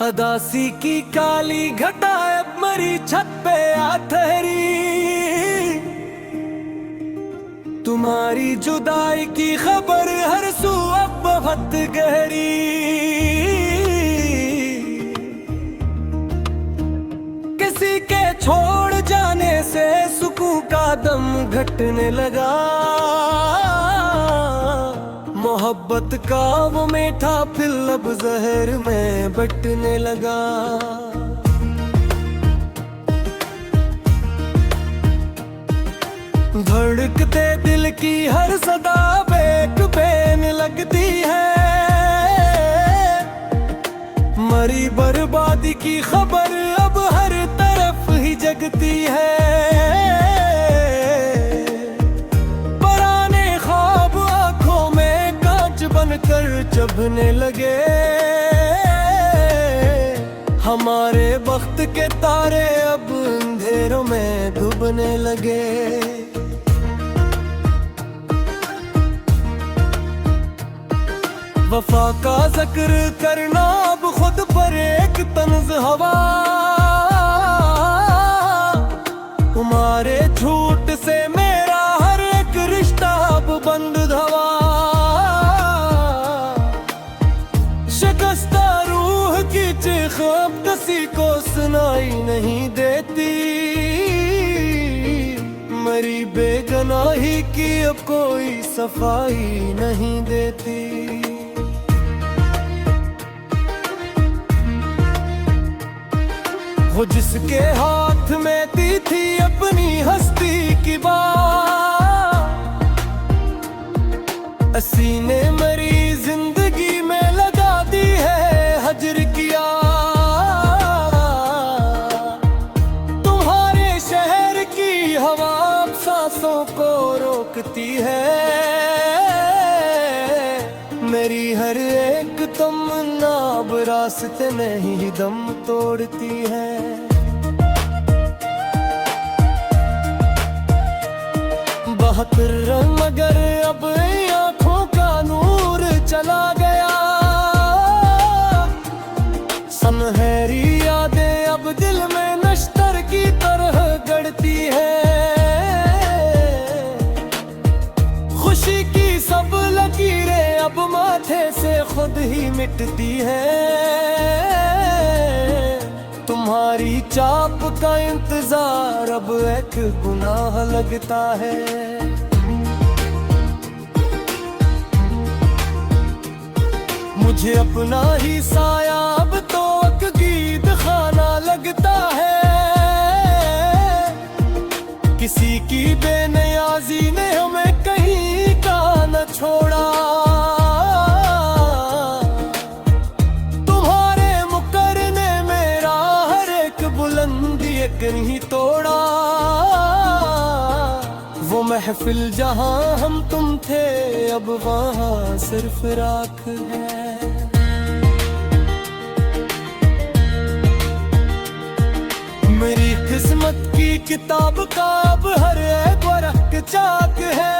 अदासी की काली घटा अब मरी छत पे आ ठहरी। तुम्हारी जुदाई की खबर हर सू अब बहुत गहरी। किसी के छोड़ जाने से सुकून का दम घटने लगा। मोहब्बत का वो मीठा फिर अब जहर में बटने लगा। धड़कते दिल की हर सदा बेक बेन लगती है। मरी बर्बादी की खबर अब हर तरफ ही जगती है। पुराने ख्वाब आंखों में कांच बनकर चुभने लगे। हमारे वक्त के तारे अब अंधेरों में डूबने लगे। वफा का जिक्र करना अब खुद पर एक तंज हवा। तुम्हारे झूठ से मेरा हर एक रिश्ता अब बंद धवा। शिकस्ता रूह की चीख अब किसी को सुनाई नहीं देती। मरी बेगनाही की अब कोई सफाई नहीं देती। वो जिसके हाथ में दी थी अपनी हस्ती की बात, सीने मरी जिंदगी में लगा दी है हजर किया। तुम्हारे शहर की हवा सांसों को रोकती है। मेरी हर एक तमन्ना अब रास्ते में ही दम तोड़ती है। बहतर मगर अब आंखों का नूर चला गया। सुनहरी यादें अब दिल में नश्तर की तरह गढ़ती है। खुशी की सब लकीरें अब माथे से खुद ही मिटती है। तुम्हारी चाप का इंतजार अब एक गुनाह लगता है। मुझे अपना ही साया अब तो अकीद खाना लगता है। किसी की बेनियाजी ने हमें कहीं का न छोड़ा। तुम्हारे मुकरने मेरा हर एक बुलंदी एक नहीं तोड़ा। वो महफिल जहां हम तुम थे अब वहां सिर्फ राख है। मेरी किस्मत की किताब का अब हर एक वरक चाक है।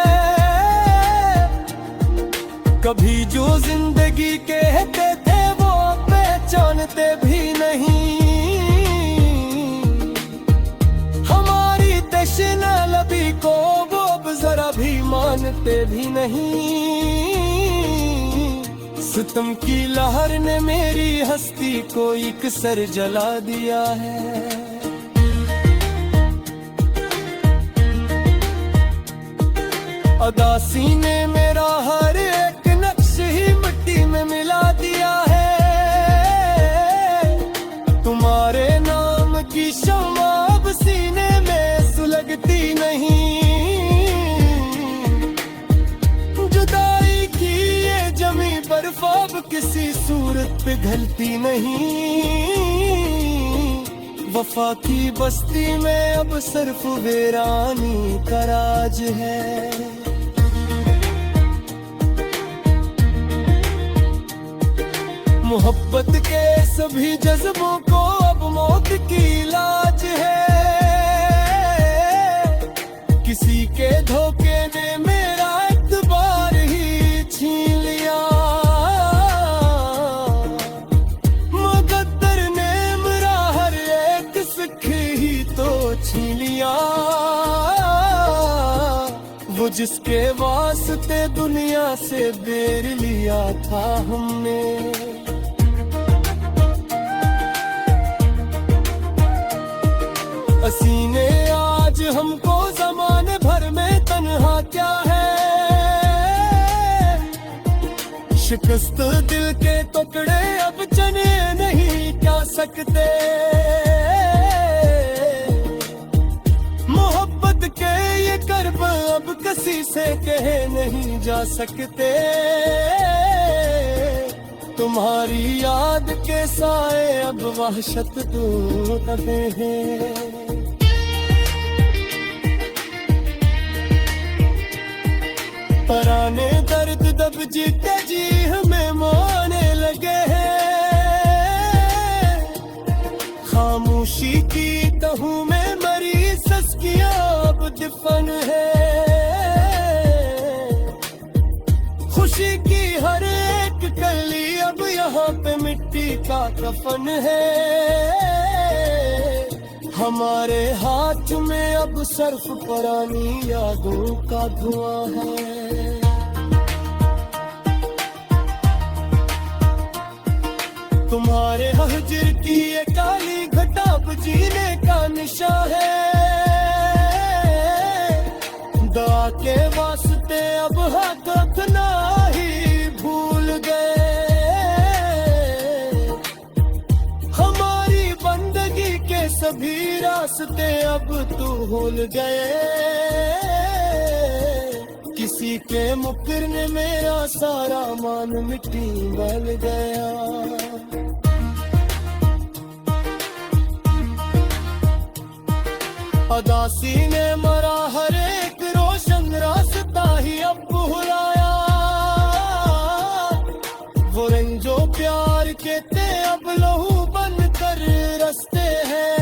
कभी जो जिंदगी कहते थे वो पहचानते भी नहीं। हमारी तशना लबी को वो अब जरा भी मानते भी नहीं। सितम की लहर ने मेरी हस्ती को एक सर जला दिया है। अदासी ने मेरा हर एक नक्श ही मिट्टी में मिला दिया है। तुम्हारे नाम की शम्मा अब सीने में सुलगती नहीं। जुदाई की ये जमी बर्फ अब किसी सूरत पे घलती नहीं। वफा की बस्ती में अब सिर्फ वीरानी का राज है। मोहब्बत के सभी जज्बों को अब मौत की लाज है। किसी के धोखे ने मेरा एतबार ही छीन लिया। मुकद्दर जिसके वास्ते दुनिया से बेर लिया था हमने। असीने आज हमको जमाने भर में तन्हा क्या है, शिकस्त दिल के टुकड़े अब चने नहीं क्या सकते। मोहब्बत के ये कर्ब अब किसी से कहे नहीं जा सकते। तुम्हारी याद के साए अब वहशत दूर दबे हैं। पराने दर्द दब जीते जी हमें मोने लगे हैं। खामोशी की तहु में मरी सस्कियां अब दफन है। खुशी की हर एक कली अब यहाँ पे मिट्टी का कफन है। हमारे हाथ में अब सर्फ पुरानी यादों का धुआं है। तुम्हारे हजर की ये काली घटा अब जीने का निशा है। दुआ के वास्ते अब हाथ रखना ही भूल गए। हमारी बंदगी के सभी रास्ते अब तू भूल गए। किसी के मुकरने मेरा सारा मान मिट्टी मिल गया। अदासी ने मरा हर एक रोशन रास्ता ही अब भुलाया। वो रंजो प्यार के थे अब लहू बन कर रस्ते हैं।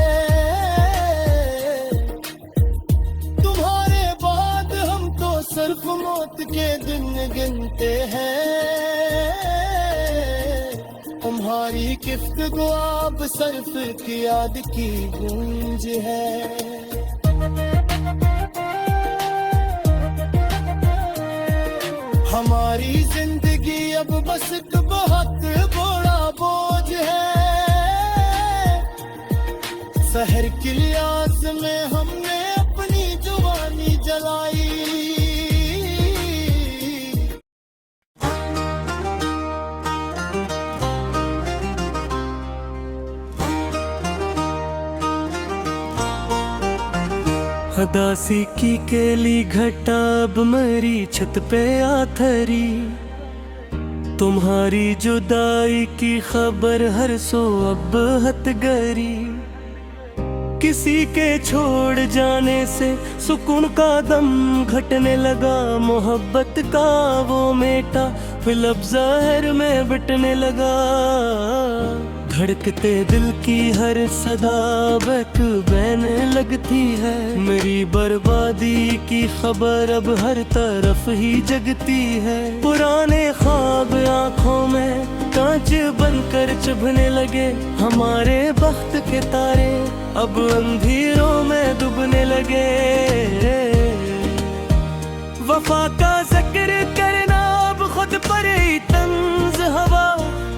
तुम्हारे बाद हम तो सिर्फ मौत के दिन गिनते हैं। तुम्हारी गिफ्ट गुआब सर्फ की याद की गूंज है। हमारी जिंदगी अब बस एक बहुत बड़ा बोझ है। शहर की लियास में हमने अपनी जुबानी जलाई। उदासी की केली घटा अब मरी छत पे आथरी। तुम्हारी जुदाई की खबर हर सो अब हथगरी। किसी के छोड़ जाने से सुकून का दम घटने लगा। मोहब्बत का वो मेटा फिर अब जहर में बटने लगा। धड़कते दिल की हर सदा बक बहने लगती है। मेरी बर्बादी की खबर अब हर तरफ ही जगती है। पुराने ख्वाब आँखों में कांच बनकर चुभने लगे। हमारे बख्त के तारे अब अंधेरों में डूबने लगे। वफा का जिक्र करना अब खुद पर ही तंज हवा।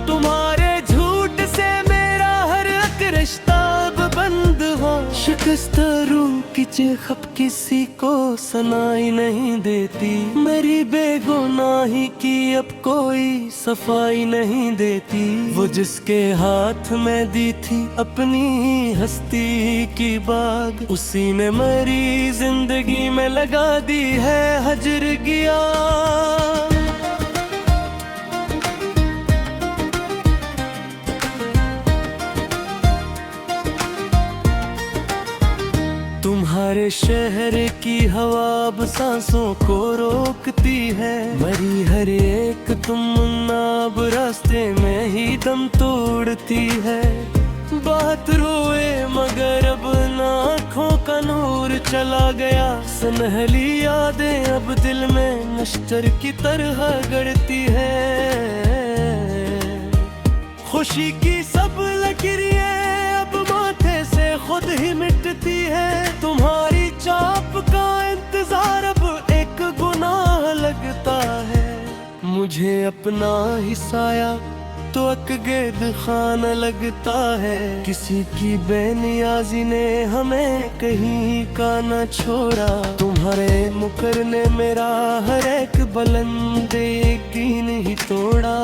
तुम्हारे झूठ से मेरा हर एक रिश्ता अब बंद हो। शिकस्त रूह की चीख अब किसी को सुनाई नहीं देती। मेरी बेगुनाही की अब कोई सफाई नहीं देती। वो जिसके हाथ में दी थी अपनी हस्ती की बाग, उसी ने मेरी जिंदगी में लगा दी है हजर गिया। तुम्हारे शहर की हवा अब सांसों को रोकती है। मरी हर एक तमन्ना अब रास्ते में ही दम तोड़ती है। बात रोए मगर अब आँखों का नूर चला गया। सनहली यादें अब दिल में नश्तर की तरह गढ़ती है। खुशी की सब लकीरें अब माथे से खुद ही मिटती है। तुम्हारी चाप का इंतजार अब एक गुना मुझे अपना ही साया तो अकगैद खाना लगता है। किसी की बेनियाजी ने हमें कहीं का न छोड़ा। तुम्हारे मुकर ने मेरा हर एक बुलंद यकीन ही तोड़ा।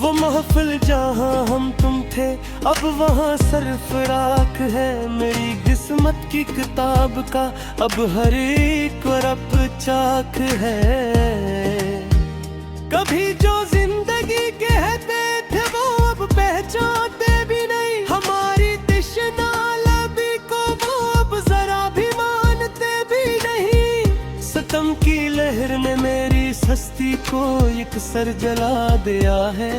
वो महफिल जहाँ हम तुम थे अब वहाँ सरफराक है। मेरी किस्मत की किताब का अब हर एक रब चाक है। कभी जो जिंदगी कहते थे वो अब पहचानते भी नहीं। हमारी तृष्णा लबी को वो अब जरा भी मानते भी नहीं। सितम की लहर ने मेरी हस्ती को एक सर जला दिया है।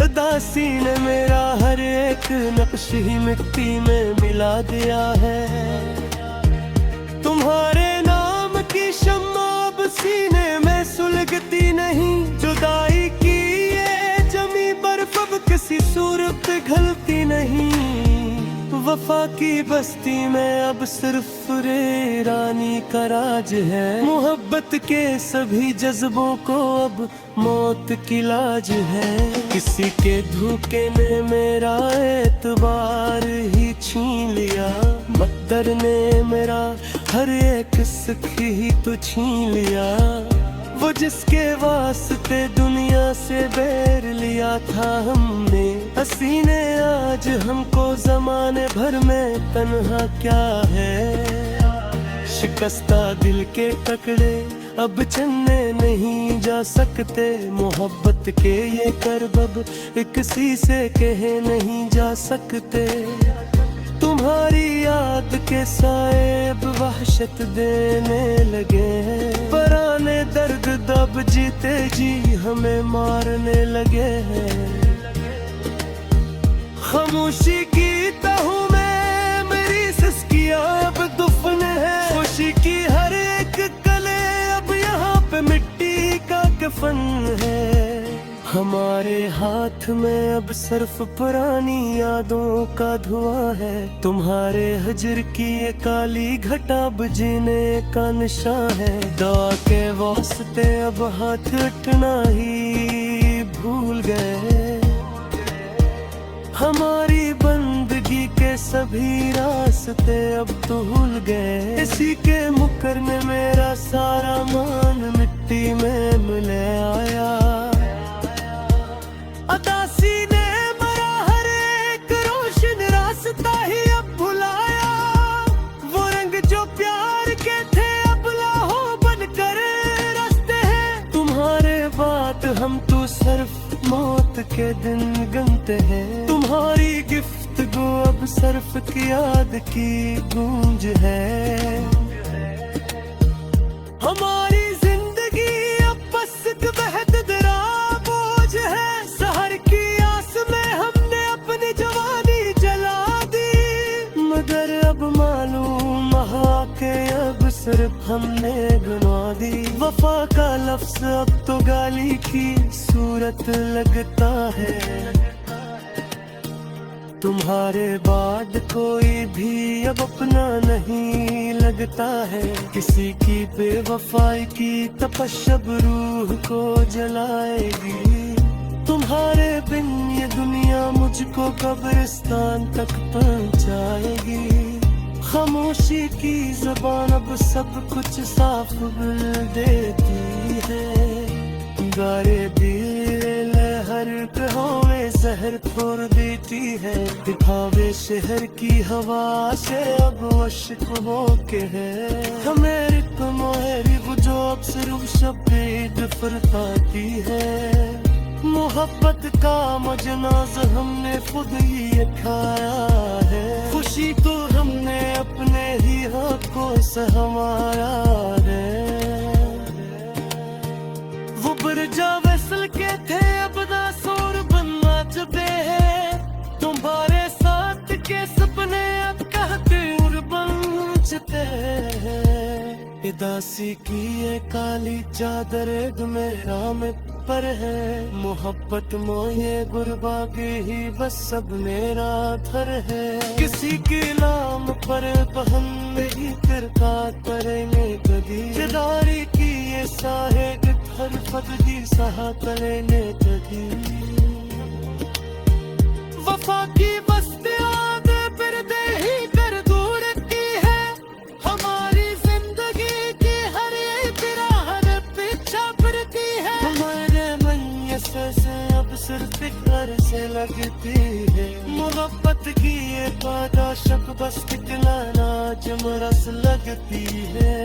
दासी ने मेरा हर एक नक्श ही मिट्टी में मिला दिया है। तुम्हारे नाम की शम्मा अब सीने में सुलगती नहीं। जुदाई की ये जमी बर्फ अब किसी सूरत पे घलती नहीं। वफा की बस्ती में अब सिर्फ रे रानी का राज है। मोहब्बत के सभी जज्बों को अब मौत की लाज है। किसी के धोखे ने मेरा एतबार ही छीन लिया। मकदर ने मेरा हर एक सुख ही तो छीन लिया। वो जिसके वास्ते दुनिया से बैर लिया था हमने। हसी ने आज हमको जमाने भर में तन्हा क्या है। शिकस्ता दिल के टुकड़े अब चलने नहीं जा सकते। मोहब्बत के ये करब किसी से कहे नहीं जा सकते। तुम्हारी याद के साए अब वहशत देने लगे हैं। पराने दर्द दब जीते जी हमें मारने लगे हैं। खामोशी की तहु में मेरी सिसकियां अब दुफन है। खुशी की हर एक कले अब यहाँ पे मिट्टी का कफन है। हमारे हाथ में अब सिर्फ पुरानी यादों का धुआं है। तुम्हारे हजर की ये काली घटा बुझने का निशान है। दुआ के वास्ते अब हाथ उठना ही भूल गए। हमारी बंदगी के सभी रास्ते अब तो भूल गए। इसी के मुकर में मेरा सारा मान मिट्टी में मिले आया। अदासी ने मरा हर एक रोशन रास्ता ही अब भुलाया। वो रंग जो प्यार के थे अब लाहो बनकर रास्ते हैं। तुम्हारे बाद हम तो सिर्फ मौत के दिन गिनते हैं। तुम्हारी गिफ्तगू अब सिर्फ की याद की गूंज है। हमारी जिंदगी अब बस एक बहत दरा बोझ है। शहर की आस में हमने अपनी जवानी जला दी। मगर अब मालूम के अब सिर्फ हमने गुना दी। वफा का लफ्ज अब तो गाली की सूरत लगता है। तुम्हारे बाद कोई भी अब अपना नहीं लगता है। किसी की बेवफाई की तपश अब रूह को जलाएगी। तुम्हारे बिन ये दुनिया मुझको कब्रिस्तान तक पहुंचाएगी। खामोशी की ज़बान अब सब कुछ साफ बोल देती है। गारे दिल हर कहों में जहर छोड़ देती है। दिखावे शहर की हवा से अब अश्क हो के है। हमें तुम्हारी वो जो अब सिर्फ शब्द फरताती है। मोहब्बत का मजनाज हमने खुद ही खाया है। खुशी तो हमने अपने ही हाथों से हमारा है। वो बरजा वैसल के थे अब दासोर बनना चुके हैं। तुम्हारे साथ के सपने अब कहते और बन चुके हैं। दासी की ये काली चादर मेरा में पर है। मोहब्बत मोहे गुरबा के ही बस सब मेरा घर है। किसी के नाम पर बहन मेरी तिरका करेंगे कभी। जदारी की ये साहेब हर फगदी कहा करे ने कभी वफा की बस्ती आगे फिर दे ही कर दूर की है हमारी जिंदगी की हर एक राह पीछा फिरती है हमारे मैसे से अब सिर्फ घर से लगती है मोहब्बत की ये पादाशक बस दिखलाना जमरस लगती है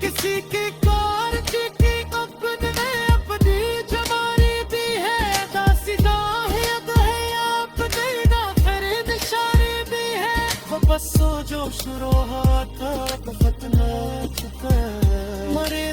किसी की कार की अपने अपनी जमारी भी है दासी दाहियत है अपने ना करे निशानी भी है वो बस जो शुरू हुआ था बहुत ना चुका मरे